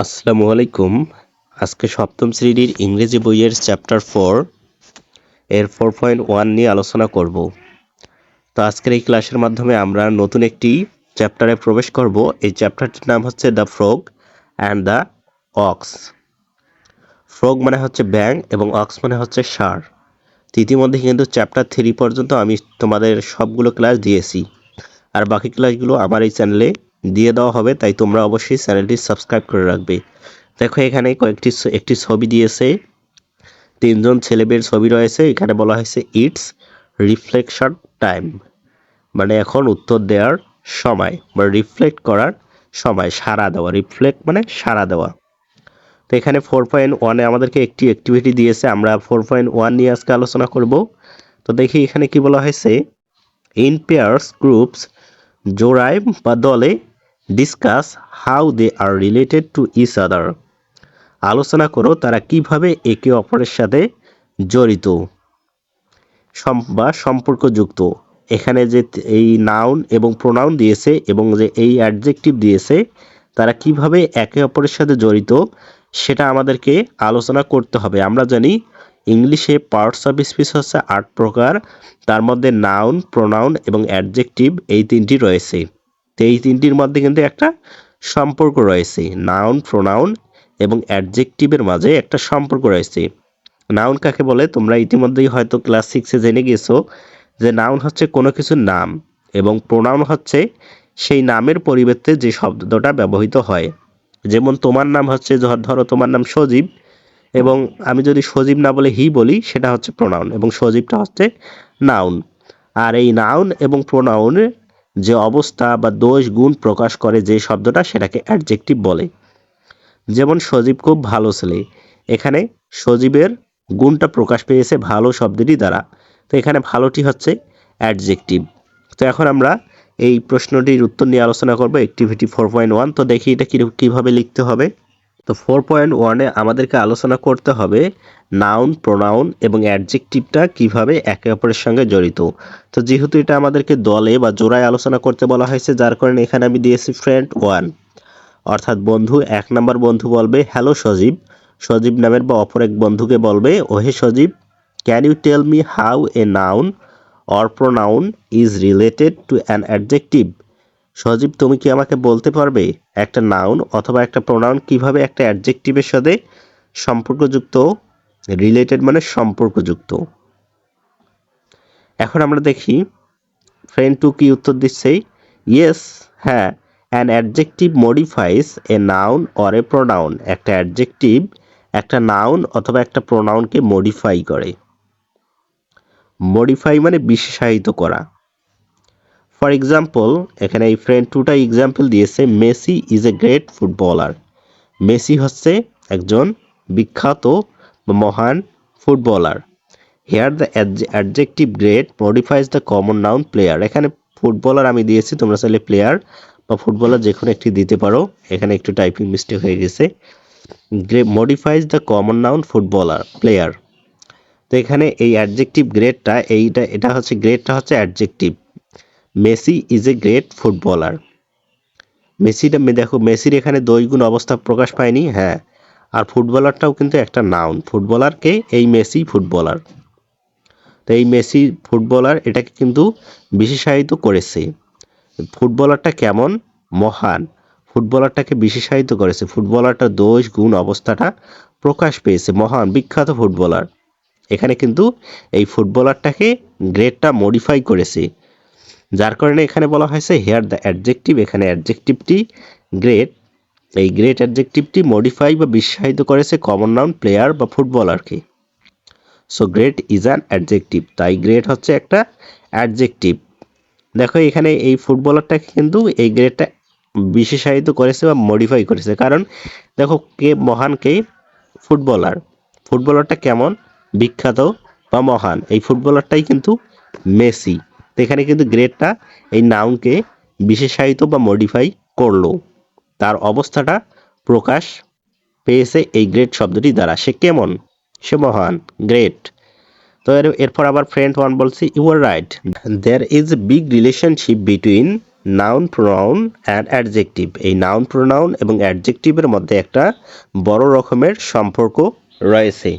আসসালামু আলাইকুম। আজকে সপ্তম শ্রেণীর ইংরেজি বইয়ের চ্যাপ্টার 4 এর 4.1 নিয়ে আলোচনা করব। তো আজকের এই ক্লাসের মাধ্যমে আমরা নতুন একটি চ্যাপ্টারে প্রবেশ করব। এই চ্যাপ্টারটির নাম হচ্ছে the frog and the ox. Frog মানে হচ্ছে ব্যাঙ এবং অক্স মানে হচ্ছে ষাঁড়। তো ইতিমধ্যে কিন্তু চ্যাপ্টার 3 পর্যন্ত আমি তোমাদের সবগুলো ক্লাস দিয়েছি, আর বাকি ক্লাসগুলো আমার এই চ্যানেলে দিয়ে দেওয়া হবে, তাই তোমরা অবশ্যই চ্যানেলটি সাবস্ক্রাইব করে রাখবে। দেখো এখানে একটি ছবি দিয়েছে, তিনজন ছেলেমেয়ের ছবি রয়েছে। এখানে বলা হয়েছে ইটস রিফ্লেকশন টাইম, মানে এখন উত্তর দেওয়ার সময় বা রিফ্লেক্ট করার সময়, সাড়া দেওয়া। রিফ্লেক্ট মানে সাড়া দেওয়া। তো এখানে 4.1-এ আমাদেরকে একটি অ্যাক্টিভিটি দিয়েছে, আমরা 4.1 নিয়ে আজকে আলোচনা করব। তো দেখি এখানে কি বলা হয়েছে, ইন পেয়ার্স গ্রুপস, জোড়ায় বা দলে, discuss how they are related to each other, আলোচনা করো তারা কিভাবে একে অপরের সাথে জড়িত বা সম্পর্কযুক্ত। এখানে যে এই নাউন এবং প্রোনাউন দিয়েছে এবং যে এই অ্যাডজেক্টিভ দিয়েছে, তারা কিভাবে একে অপরের সাথে জড়িত সেটা আমাদেরকে আলোচনা করতে হবে। আমরা জানি ইংলিশে পার্টস অফ স্পিচ হচ্ছে 8 প্রকার, তার মধ্যে নাউন, প্রোনাউন এবং অ্যাডজেক্টিভ এই তিনটি রয়েছে। তো এই তিনটির মধ্যে কিন্তু একটা সম্পর্ক রয়েছে। নাউন, প্রোনাউন এবং অ্যাডজেক্টিভের মাঝে একটা সম্পর্ক রয়েছে। নাউন কাকে বলে তোমরা ইতিমধ্যেই হয়তো ক্লাস 6-এ জেনে গেছো, যে নাউন হচ্ছে কোনো কিছুর নাম এবং প্রোনাউন হচ্ছে সেই নামের পরিবর্তে যে শব্দটা ব্যবহৃত হয়। যেমন তোমার নাম হচ্ছে, ধরো তোমার নাম সজীব, এবং আমি যদি সজীব না বলে হি বলি, সেটা হচ্ছে প্রোনাউন এবং সজীবটা হচ্ছে নাউন। আর এই নাউন এবং প্রোনাউনের যে অবস্থা বা দোষ গুণ প্রকাশ করে যে শব্দটা, সেটাকে অ্যাডজেক্টিভ বলে। যেমন সজীব খুব ভালো ছেলে, এখানে সজীবের গুণটা প্রকাশ পেয়েছে ভালো শব্দটি দ্বারা। তো এখানে ভালোটি হচ্ছে অ্যাডজেক্টিভ। তো এখন আমরা এই প্রশ্নটির উত্তর নিয়ে আলোচনা করব, অ্যাক্টিভিটি 4.1। তো দেখি এটা কীভাবে লিখতে হবে। তো 4.1-এ আমাদেরকে আলোচনা করতে হবে নাউন, প্রোনাউন এবং অ্যাডজেক্টিভটা কিভাবে একে অপরের সঙ্গে জড়িত। তো যেহেতু এটা আমাদেরকে দলে বা জোড়ায় আলোচনা করতে বলা হয়েছে, যার কারণে এখানে আমি দিয়েছি ফ্রেন্ড 1, অর্থাৎ বন্ধু 1 নম্বর বন্ধু বলবে হ্যালো সজীব। সজীব নামের বা অপর এক বন্ধুকে বলবে ওহে Sajib, can you tell me how a noun or pronoun is related to an adjective. Sajib, তুমি কি আমাকে বলতে পারবে একটা নাউন অথবা একটা প্রোনাউন কিভাবে একটা অ্যাডজেক্টিভের সাথে সম্পর্কযুক্ত। রিলেটেড মানে সম্পর্কযুক্ত। এখন আমরা দেখি ফ্রেন্ড 2 কি উত্তর দিচ্ছে। ইয়েস, হ্যাঁ, an adjective modifies A noun or a pronoun. একটা অ্যাডজেক্টিভ একটা নাউন অথবা একটা প্রোনাউনকে মডিফাই করে। মডিফাই মানে বিশেষায়িত করা। ফর এক্সাম্পল, এখানে এই ফ্রেন্ড 2টা এক্সাম্পল দিয়েছে, Messi is a great footballer. Messi হচ্ছে একজন বিখ্যাত বা মহান footballer. Here the adjective great modifies the common noun player. এখানে ফুটবলার আমি দিয়েছি, তোমরা চাইলে প্লেয়ার বা ফুটবলার যে কোনো একটি দিতে পারো। এখানে একটু টাইপিং মিস্টেক হয়ে গেছে। Modifies the common noun footballer player. তো এখানে এই অ্যাডজেক্টিভ গ্রেটটা, এটা হচ্ছে গ্রেটটা হচ্ছে adjective. Messi is a great footballer. মেসিটা দেখো, মেসির এখানে দুই গুণ অবস্থা প্রকাশ পায়নি, হ্যাঁ। আর ফুটবলারটাও কিন্তু একটা নাউন। ফুটবলারকে এই মেসি ফুটবলার। তো এই মেসি ফুটবলার এটাকে কিন্তু বিশেষায়িত করেছে। ফুটবলারটা কেমন? মহান। ফুটবলারটাকে বিশেষায়িত করেছে। ফুটবলারটার দোষ গুণ অবস্থাটা প্রকাশ পেয়েছে, মহান বিখ্যাত ফুটবলার। এখানে কিন্তু এই ফুটবলারটাকে গ্রেটটা মডিফাই করেছে, যার কারণে এখানে বলা হয়েছে হেয়ার দ্য অ্যাডজেক্টিভ। এখানে অ্যাডজেক্টিভটি গ্রেট, এই গ্রেট অ্যাডজেক্টিভটি মডিফাই বা বিশেষায়িত করেছে কমন নাউন প্লেয়ার বা ফুটবলারকে। So great is an adjective. তাই গ্রেট হচ্ছে একটা অ্যাডজেক্টিভ। দেখো এখানে এই ফুটবলারটাকে কিন্তু এই গ্রেটটা বিশেষায়িত করেছে বা মডিফাই করেছে, কারণ দেখো কে মহান, কে ফুটবলার। ফুটবলারটা কেমন? বিখ্যাত বা মহান। এই ফুটবলারটাই কিন্তু মেসি। তো এখানে কিন্তু গ্রেটটা এই নাউনকে বিশেষায়িত বা মডিফাই করলো, তার অবস্থাটা প্রকাশ পেয়েছে এই গ্রেট শব্দটি দ্বারা। সে কেমন? সে মহান, গ্রেট। তো এরপর আবার ফ্রেন্ড 1 বলছি, you are right, there is a big relationship between noun pronoun and adjective. এই নাউন প্রোনাউন এবং অ্যাডজেক্টিভের মধ্যে একটা বড় রকমের সম্পর্ক রয়েছে।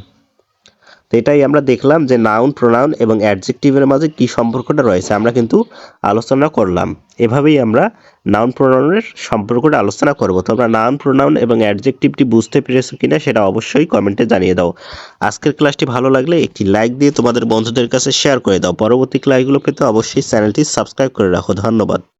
তো এটাই আমরা দেখলাম যে নাউন প্রোনাউন এবং অ্যাডজেক্টিভের মাঝে কি সম্পর্কটা রয়েছে আমরা কিন্তু আলোচনা করলাম। এভাবেই আমরা নাউন প্রোনাউনের সম্পর্কটা আলোচনা করব। তোমরা নাউন প্রোনাউন এবং অ্যাডজেক্টিভটি বুঝতে পেরেছো কিনা সেটা অবশ্যই কমেন্টে জানিয়ে দাও। আজকের ক্লাসটি ভালো লাগলে একটি লাইক দিয়ে তোমাদের বন্ধুদের কাছে শেয়ার করে দাও। পরবর্তী ক্লাসগুলো পেতে অবশ্যই চ্যানেলটি সাবস্ক্রাইব করে রাখো। ধন্যবাদ।